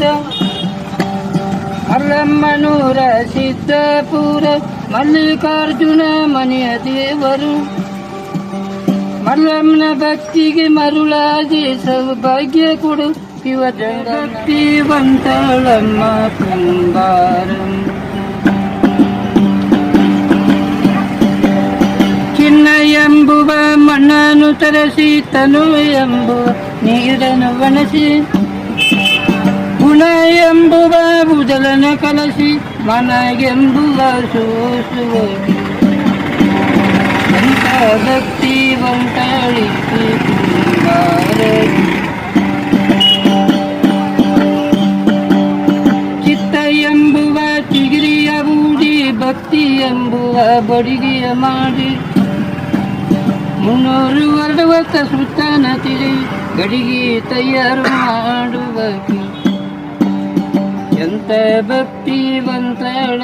ಸಿದ್ದಾಪುರ ಮಲ್ಲಮ್ಮನೂರ ಸಿದ್ದಾಪುರ ಮಲ್ಲಿಕಾರ್ಜುನ ಮನೆಯ ದೇವರು ಮಲ್ಲಮ್ಮನ ಭಕ್ತಿಗೆ ಮರುಳಾದಿ ಸೌಭಾಗ್ಯ ಕೊಡು ಭಕ್ತಿವಂತಳಮ್ಮ ಕುಂಬಾರಂ ಚಿನ್ನ ಎಂಬುವ ಮಣ್ಣನ್ನು ತರಸಿ ತನು ಎಂಬುವ ನೀರನ್ನು ಒಣಸಿ ಗುಣ ಎಂಬುವ ಬುದಲನ ಕಲಸಿ ಮನಗೆಂಬುವ ಸೋಸುವ ಎಂತ ಭಕ್ತಿವಂತಳಿ ಚಿತ್ತ ಎಂಬುವ ಚಿಗಿರಿಯ ಬೂಡಿ ಭಕ್ತಿ ಎಂಬುವ ಬಡಿಗೆಯ ಮಾಡಿ 360 ಸುತ್ತನ ತಿಳಿ ಗಡಿಗೆ ತಯಾರು ಮಾಡುವ ಎಂತ ಭಕ್ತಿವಂತಳ